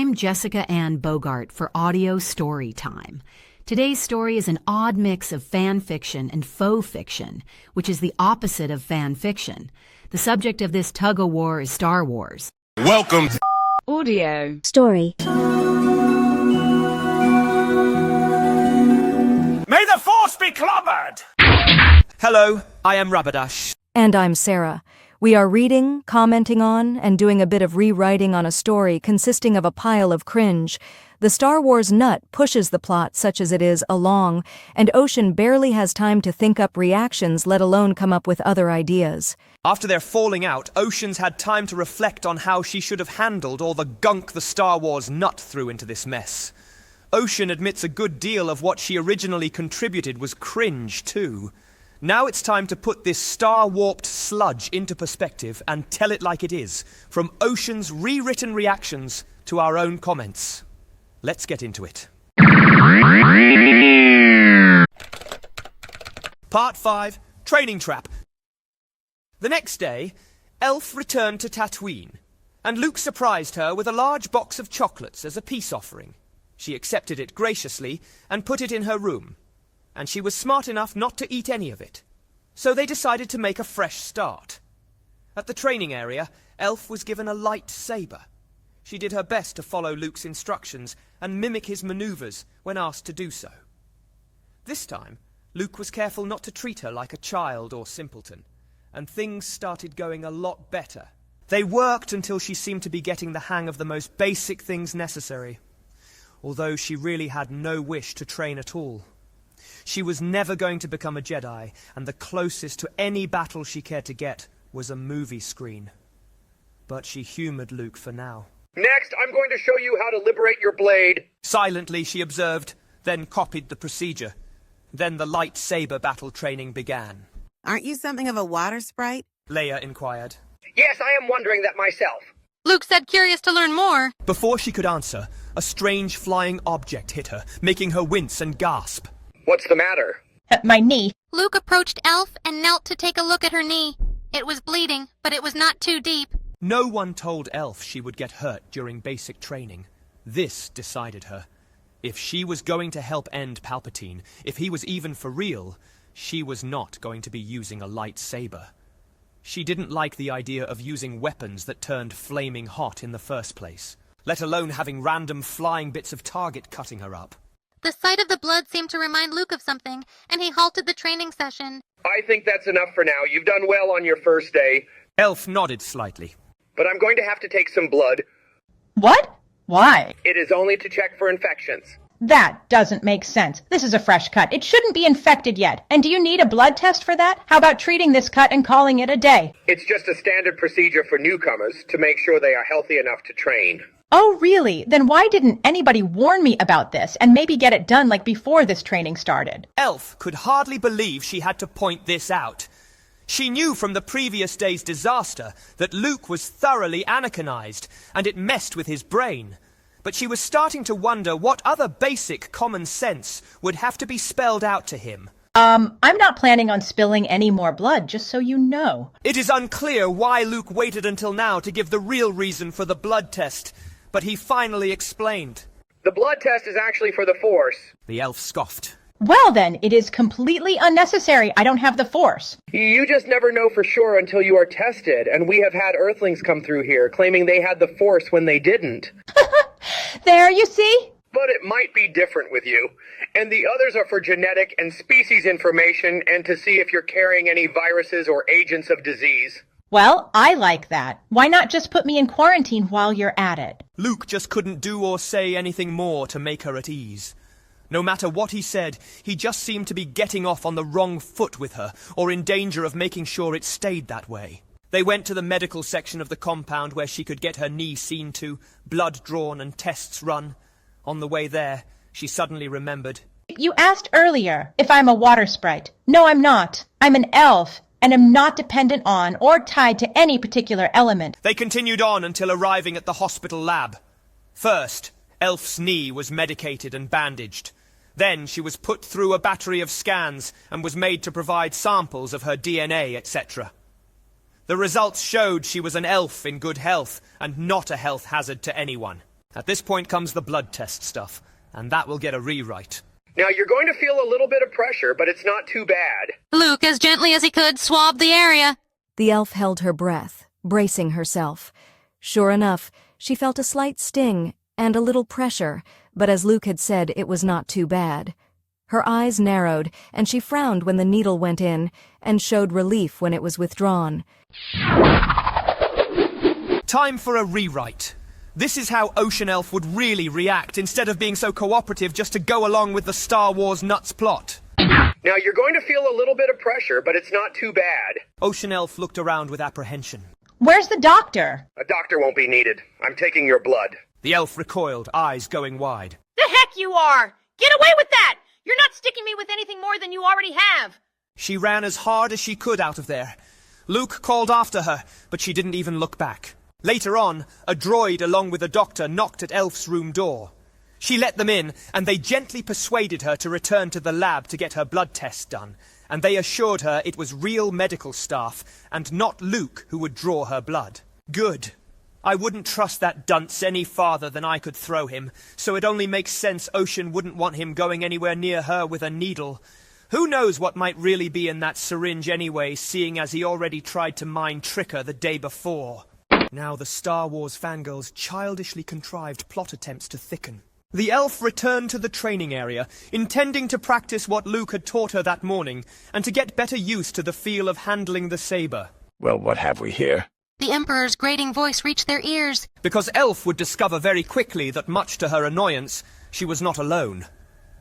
I'm Jessica Ann Bogart for Audio Story Time. Today's story is an odd mix of fan fiction and faux fiction, which is the opposite of fan fiction. The subject of this tug-of-war is Star Wars. Welcome to Audio Story. May the Force be clobbered! Hello, I am Rabadash. And I'm Sarah. We are reading, commenting on, and doing a bit of rewriting on a story consisting of a pile of cringe. The Star Wars nut pushes the plot, such as it is, along, and Ocean barely has time to think up reactions, let alone come up with other ideas. After their falling out, Ocean's had time to reflect on how she should have handled all the gunk the Star Wars nut threw into this mess. Ocean admits a good deal of what she originally contributed was cringe, too. Now it's time to put this star-warped sludge into perspective and tell it like it is, from Ocean's rewritten reactions to our own comments. Let's get into it. Part 5, Training Trap. The next day, Elf returned to Tatooine, and Luke surprised her with a large box of chocolates as a peace offering. She accepted it graciously and put it in her room, and she was smart enough not to eat any of it. So they decided to make a fresh start. At the training area, Elf was given a lightsaber. She did her best to follow Luke's instructions and mimic his maneuvers when asked to do so. This time, Luke was careful not to treat her like a child or simpleton, and things started going a lot better. They worked until she seemed to be getting the hang of the most basic things necessary, although she really had no wish to train at all. She was never going to become a Jedi, and the closest to any battle she cared to get was a movie screen. But she humored Luke for now. Next, I'm going to show you how to liberate your blade. Silently, she observed, then copied the procedure. Then the lightsaber battle training began. Aren't you something of a water sprite? Leia inquired. Yes, I am wondering that myself. Luke said curious to learn more. Before she could answer, a strange flying object hit her, making her wince and gasp. What's the matter? My knee. Luke approached Elf and knelt to take a look at her knee. It was bleeding, but it was not too deep. No one told Elf she would get hurt during basic training. This decided her. If she was going to help end Palpatine, if he was even for real, she was not going to be using a lightsaber. She didn't like the idea of using weapons that turned flaming hot in the first place, let alone having random flying bits of target cutting her up. The sight of the blood seemed to remind Luke of something, and he halted the training session. I think that's enough for now. You've done well on your first day. Elf nodded slightly. But I'm going to have to take some blood. What? Why? It is only to check for infections. That doesn't make sense. This is a fresh cut. It shouldn't be infected yet. And do you need a blood test for that? How about treating this cut and calling it a day? It's just a standard procedure for newcomers to make sure they are healthy enough to train. Oh, really? Then why didn't anybody warn me about this and maybe get it done like before this training started? Elf could hardly believe she had to point this out. She knew from the previous day's disaster that Luke was thoroughly Anakinized, and it messed with his brain. But she was starting to wonder what other basic common sense would have to be spelled out to him. I'm not planning on spilling any more blood, just so you know. It is unclear why Luke waited until now to give the real reason for the blood test, but he finally explained. The blood test is actually for the Force. The elf scoffed. Well then, it is completely unnecessary. I don't have the Force. You just never know for sure until you are tested, and we have had Earthlings come through here claiming they had the Force when they didn't. There, you see? But it might be different with you. And the others are for genetic and species information and to see if you're carrying any viruses or agents of disease. Well, I like that. Why not just put me in quarantine while you're at it? Luke just couldn't do or say anything more to make her at ease. No matter what he said, he just seemed to be getting off on the wrong foot with her, or in danger of making sure it stayed that way. They went to the medical section of the compound where she could get her knee seen to, blood drawn and tests run. On the way there, she suddenly remembered. You asked earlier if I'm a water sprite. No, I'm not. I'm an elf, and am not dependent on or tied to any particular element. They continued on until arriving at the hospital lab. First, Elf's knee was medicated and bandaged. Then she was put through a battery of scans and was made to provide samples of her DNA, etc. The results showed she was an elf in good health and not a health hazard to anyone. At this point comes the blood test stuff, and that will get a rewrite. Now, you're going to feel a little bit of pressure, but it's not too bad. Luke, as gently as he could, swabbed the area. The elf held her breath, bracing herself. Sure enough, she felt a slight sting and a little pressure, but as Luke had said, it was not too bad. Her eyes narrowed, and she frowned when the needle went in, and showed relief when it was withdrawn. Time for a rewrite. This is how Ocean Elf would really react, instead of being so cooperative just to go along with the Star Wars nuts plot. Now, you're going to feel a little bit of pressure, but it's not too bad. Ocean Elf looked around with apprehension. Where's the doctor? A doctor won't be needed. I'm taking your blood. The elf recoiled, eyes going wide. The heck you are! Get away with that! You're not sticking me with anything more than you already have! She ran as hard as she could out of there. Luke called after her, but she didn't even look back. Later on, a droid along with a doctor knocked at Elf's room door. She let them in, and they gently persuaded her to return to the lab to get her blood test done, and they assured her it was real medical staff, and not Luke who would draw her blood. Good. I wouldn't trust that dunce any farther than I could throw him, so it only makes sense Ocean wouldn't want him going anywhere near her with a needle. Who knows what might really be in that syringe anyway, seeing as he already tried to mind trick her the day before. Now the Star Wars fangirl's childishly contrived plot attempts to thicken. The elf returned to the training area, intending to practice what Luke had taught her that morning, and to get better used to the feel of handling the saber. Well, what have we here? The Emperor's grating voice reached their ears. Because Elf would discover very quickly that, much to her annoyance, she was not alone.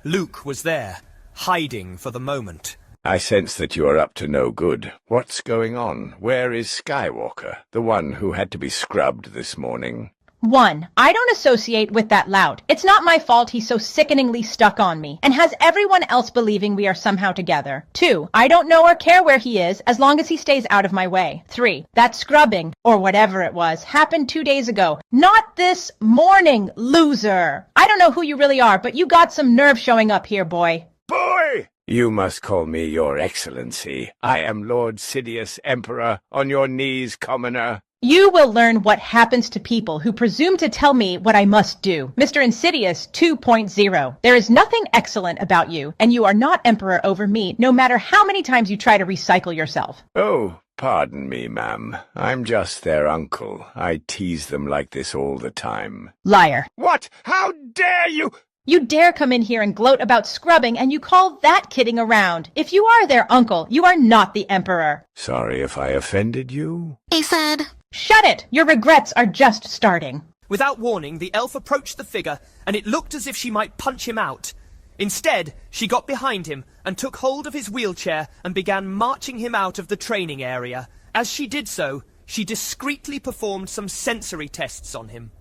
Luke was there, hiding for the moment. I sense that you are up to no good. What's going on? Where is Skywalker, the one who had to be scrubbed this morning? 1. I don't associate with that lout. It's not my fault he's so sickeningly stuck on me, and has everyone else believing we are somehow together. 2. I don't know or care where he is, as long as he stays out of my way. 3. That scrubbing, or whatever it was, happened 2 days ago. Not this morning, loser! I don't know who you really are, but you got some nerve showing up here, boy. Boy! You must call me your excellency. I am Lord Sidious, Emperor. On your knees, commoner. You will learn what happens to people who presume to tell me what I must do. Mr. Insidious 2.0. There is nothing excellent about you, and you are not emperor over me, no matter how many times you try to recycle yourself. Oh, pardon me, ma'am. I'm just their uncle. I tease them like this all the time. Liar. What? How dare you? You dare come in here and gloat about scrubbing, and you call that kidding around. If you are their uncle, you are not the emperor. Sorry if I offended you. He said. Shut it! Your regrets are just starting. Without warning, the elf approached the figure, and it looked as if she might punch him out. Instead, she got behind him and took hold of his wheelchair and began marching him out of the training area. As she did so, she discreetly performed some sensory tests on him.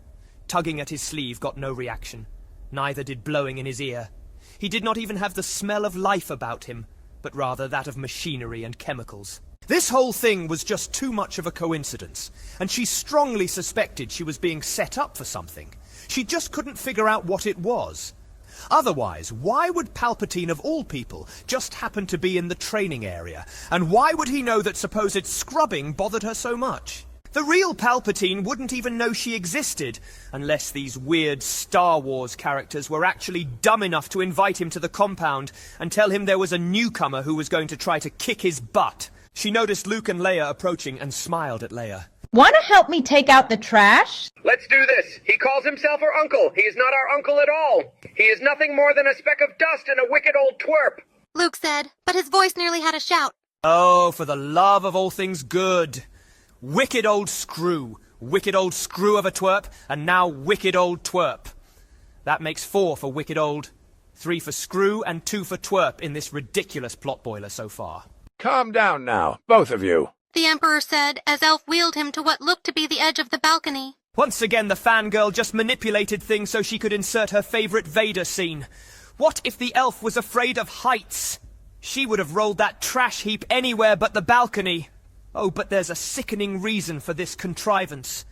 Tugging at his sleeve got no reaction. Neither did blowing in his ear. He did not even have the smell of life about him, but rather that of machinery and chemicals. This whole thing was just too much of a coincidence, and she strongly suspected she was being set up for something. She just couldn't figure out what it was. Otherwise, why would Palpatine, of all people, just happen to be in the training area? And why would he know that supposed scrubbing bothered her so much? The real Palpatine wouldn't even know she existed, unless these weird Star Wars characters were actually dumb enough to invite him to the compound and tell him there was a newcomer who was going to try to kick his butt. She noticed Luke and Leia approaching and smiled at Leia. Want to help me take out the trash? Let's do this. He calls himself our uncle. He is not our uncle at all. He is nothing more than a speck of dust and a wicked old twerp. Luke said, but his voice nearly had a shout. Oh, for the love of all things good. Wicked old screw of a twerp, and now wicked old twerp. That makes 4 for wicked old, 3 for screw, and 2 for twerp in this ridiculous plot boiler so far. Calm down now, both of you. The Emperor said, as Elf wheeled him to what looked to be the edge of the balcony. Once again, the fangirl just manipulated things so she could insert her favorite Vader scene. What if the elf was afraid of heights? She would have rolled that trash heap anywhere but the balcony. Oh, but there's a sickening reason for this contrivance.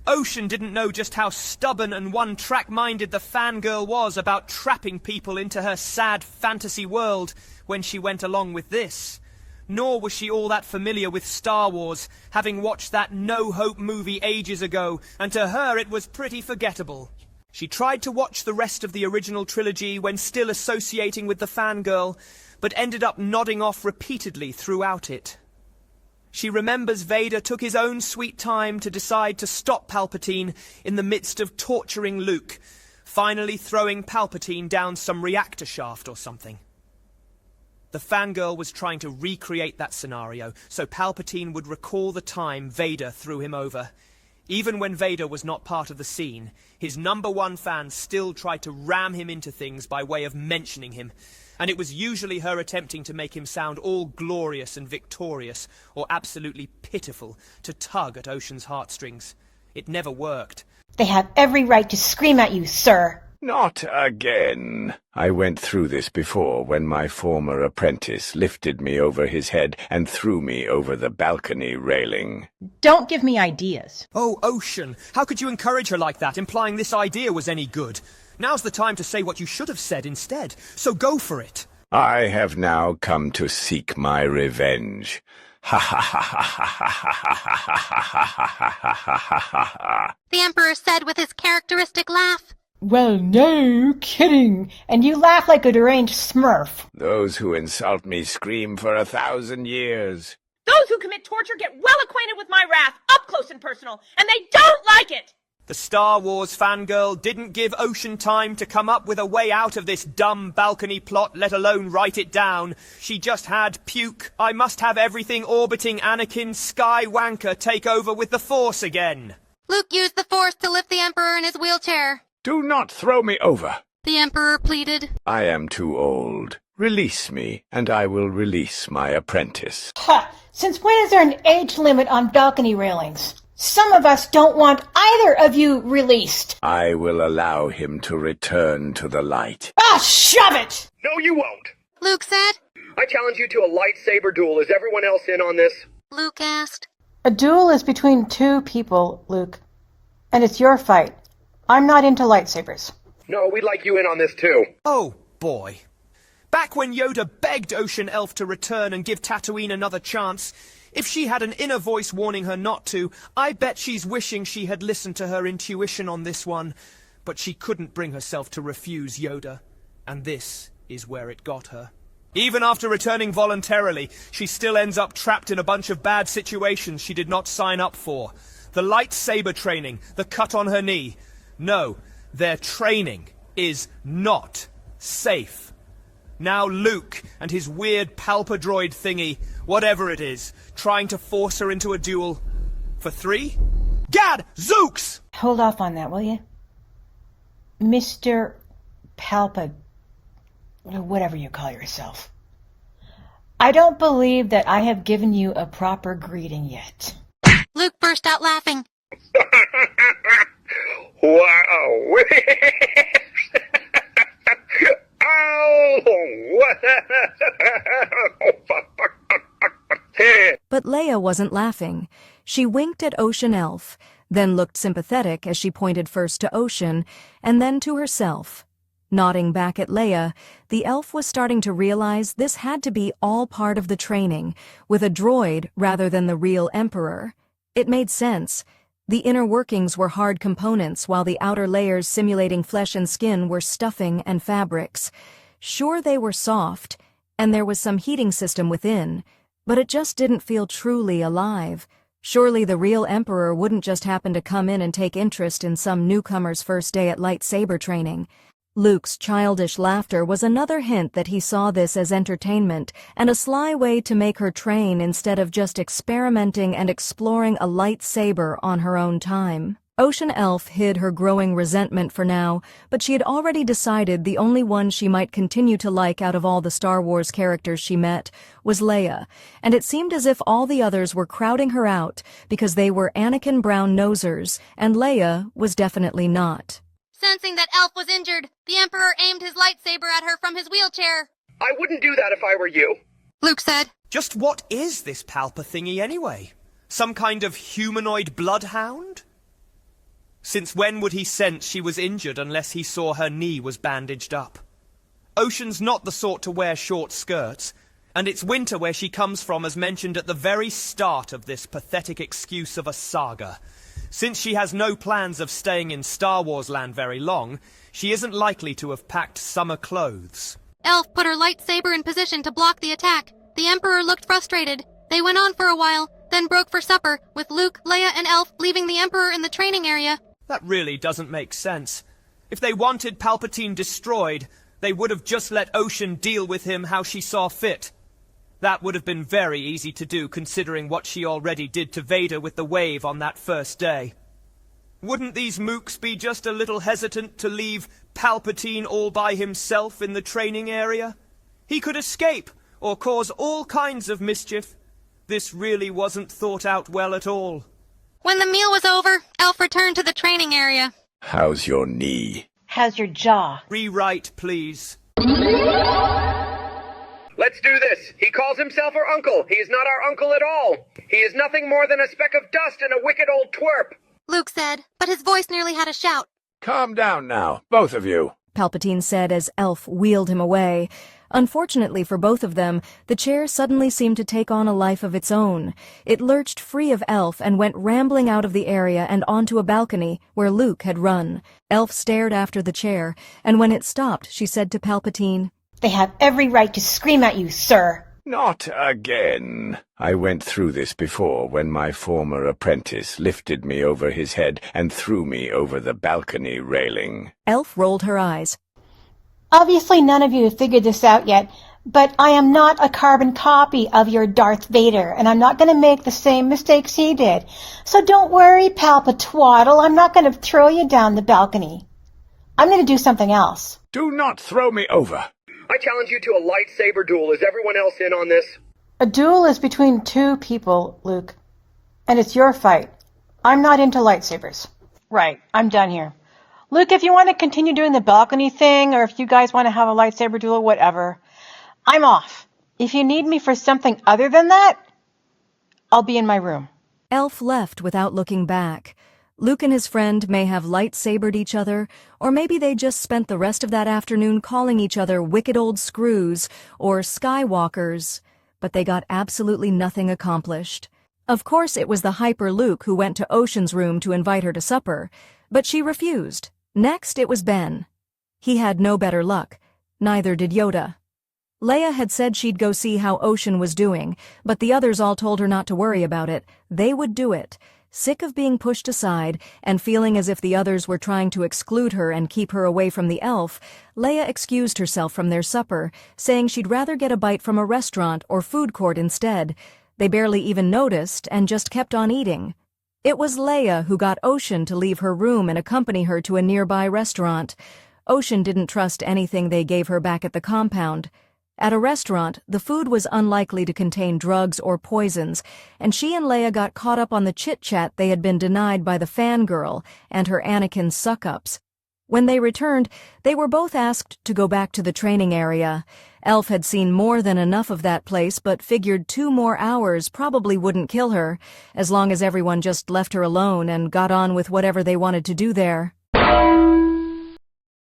Ocean didn't know just how stubborn and one-track-minded the fangirl was about trapping people into her sad fantasy world when she went along with this. Nor was she all that familiar with Star Wars, having watched that No Hope movie ages ago, and to her it was pretty forgettable. She tried to watch the rest of the original trilogy when still associating with the fangirl, but ended up nodding off repeatedly throughout it. She remembers Vader took his own sweet time to decide to stop Palpatine in the midst of torturing Luke, finally throwing Palpatine down some reactor shaft or something. The fangirl was trying to recreate that scenario, so Palpatine would recall the time Vader threw him over. Even when Vader was not part of the scene, his #1 fans still tried to ram him into things by way of mentioning him, and it was usually her attempting to make him sound all glorious and victorious, or absolutely pitiful, to tug at Ocean's heartstrings. It never worked. They have every right to scream at you, sir. Not again. I went through this before when my former apprentice lifted me over his head and threw me over the balcony railing. Don't give me ideas. Oh, Ocean, how could you encourage her like that, implying this idea was any good? Now's the time to say what you should have said instead, so go for it. I have now come to seek my revenge. Ha ha ha ha ha ha ha ha ha ha ha ha. The Emperor said with his characteristic laugh. Well, no kidding. And you laugh like a deranged smurf. Those who insult me scream for 1,000 years. Those who commit torture get well acquainted with my wrath, up close and personal, and they don't like it! The Star Wars fangirl didn't give Ocean time to come up with a way out of this dumb balcony plot, let alone write it down. She just had puke, I must have everything orbiting Anakin Skywalker take over with the Force again. Luke used the Force to lift the Emperor in his wheelchair. Do not throw me over. The Emperor pleaded. I am too old. Release me, and I will release my apprentice. Ha! Since when is there an age limit on balcony railings? Some of us don't want either of you released. I will allow him to return to the light. Ah, shove it! No, you won't. Luke said. I challenge you to a lightsaber duel. Is everyone else in on this? Luke asked. A duel is between two people, Luke. And it's your fight. I'm not into lightsabers. No, we'd like you in on this too. Oh, boy. Back when Yoda begged Ocean Elf to return and give Tatooine another chance, if she had an inner voice warning her not to, I bet she's wishing she had listened to her intuition on this one. But she couldn't bring herself to refuse Yoda, and this is where it got her. Even after returning voluntarily, she still ends up trapped in a bunch of bad situations she did not sign up for. The lightsaber training, the cut on her knee. No, their training is not safe. Now Luke and his weird palpadroid thingy, whatever it is, trying to force her into a duel. For 3? Gad! Zooks! Hold off on that, will you? Mr. whatever you call yourself. I don't believe that I have given you a proper greeting yet. Luke burst out laughing. Wow. But Leia wasn't laughing. She winked at Ocean Elf, then looked sympathetic as she pointed first to Ocean and then to herself. Nodding back at Leia, the elf was starting to realize this had to be all part of the training, with a droid rather than the real Emperor. It made sense. The inner workings were hard components, while the outer layers simulating flesh and skin were stuffing and fabrics. Sure, they were soft, and there was some heating system within, but it just didn't feel truly alive. Surely the real Emperor wouldn't just happen to come in and take interest in some newcomer's first day at lightsaber training. Luke's childish laughter was another hint that he saw this as entertainment and a sly way to make her train instead of just experimenting and exploring a lightsaber on her own time. Ocean Elf hid her growing resentment for now, but she had already decided the only one she might continue to like out of all the Star Wars characters she met was Leia, and it seemed as if all the others were crowding her out because they were Anakin Brown-nosers, and Leia was definitely not. Sensing that Elf was injured, the Emperor aimed his lightsaber at her from his wheelchair. I wouldn't do that if I were you. Luke said. Just what is this Palpa thingy anyway? Some kind of humanoid bloodhound? Since when would he sense she was injured unless he saw her knee was bandaged up? Ocean's not the sort to wear short skirts, and it's winter where she comes from as mentioned at the very start of this pathetic excuse of a saga. since she has no plans of staying in Star Wars land very long, she isn't likely to have packed summer clothes. Elf put her lightsaber in position to block the attack. The Emperor looked frustrated. They went on for a while, then broke for supper, with Luke, Leia, and Elf leaving the Emperor in the training area. That really doesn't make sense. If they wanted Palpatine destroyed, they would have just let Ocean deal with him how she saw fit. That would have been very easy to do considering what she already did to Vader with the wave on that first day. Wouldn't these mooks be just a little hesitant to leave Palpatine all by himself in the training area? He could escape, or cause all kinds of mischief. This really wasn't thought out well at all. When the meal was over, Elf returned to the training area. How's your knee? How's your jaw? Rewrite, please. Let's do this. He calls himself our uncle. He is not our uncle at all. He is nothing more than a speck of dust and a wicked old twerp. Luke said, but his voice nearly had a shout. Calm down now, both of you. Palpatine said as Elf wheeled him away. Unfortunately for both of them, the chair suddenly seemed to take on a life of its own. It lurched free of Elf and went rambling out of the area and onto a balcony where Luke had run. Elf stared after the chair, and when it stopped, she said to Palpatine, They have every right to scream at you, sir. Not again. I went through this before when my former apprentice lifted me over his head and threw me over the balcony railing. Elf rolled her eyes. Obviously none of you have figured this out yet, but I am not a carbon copy of your Darth Vader, and I'm not going to make the same mistakes he did. So don't worry, Palpatwaddle, I'm not going to throw you down the balcony. I'm going to do something else. Do not throw me over. I challenge you to a lightsaber duel. Is everyone else in on this? A duel is between two people, Luke. And it's your fight. I'm not into lightsabers. Right, I'm done here. Luke, if you want to continue doing the balcony thing, or if you guys want to have a lightsaber duel, whatever, I'm off. If you need me for something other than that, I'll be in my room. Elf left without looking back. Luke and his friend may have lightsabered each other, or maybe they just spent the rest of that afternoon calling each other wicked old screws or skywalkers, but they got absolutely nothing accomplished. Of course, it was the hyper Luke who went to Ocean's room to invite her to supper, but she refused. Next, it was Ben. He had no better luck. Neither did Yoda. Leia had said she'd go see how Ocean was doing, but the others all told her not to worry about it. They would do it. Sick of being pushed aside and feeling as if the others were trying to exclude her and keep her away from the elf, Leia excused herself from their supper, saying she'd rather get a bite from a restaurant or food court instead. They barely even noticed and just kept on eating. It was Leia who got Ocean to leave her room and accompany her to a nearby restaurant. Ocean didn't trust anything they gave her back at the compound. At a restaurant, the food was unlikely to contain drugs or poisons, and she and Leia got caught up on the chit-chat they had been denied by the fangirl and her Anakin suck-ups. When they returned, they were both asked to go back to the training area. Elf had seen more than enough of that place, but figured 2 more hours probably wouldn't kill her, as long as everyone just left her alone and got on with whatever they wanted to do there.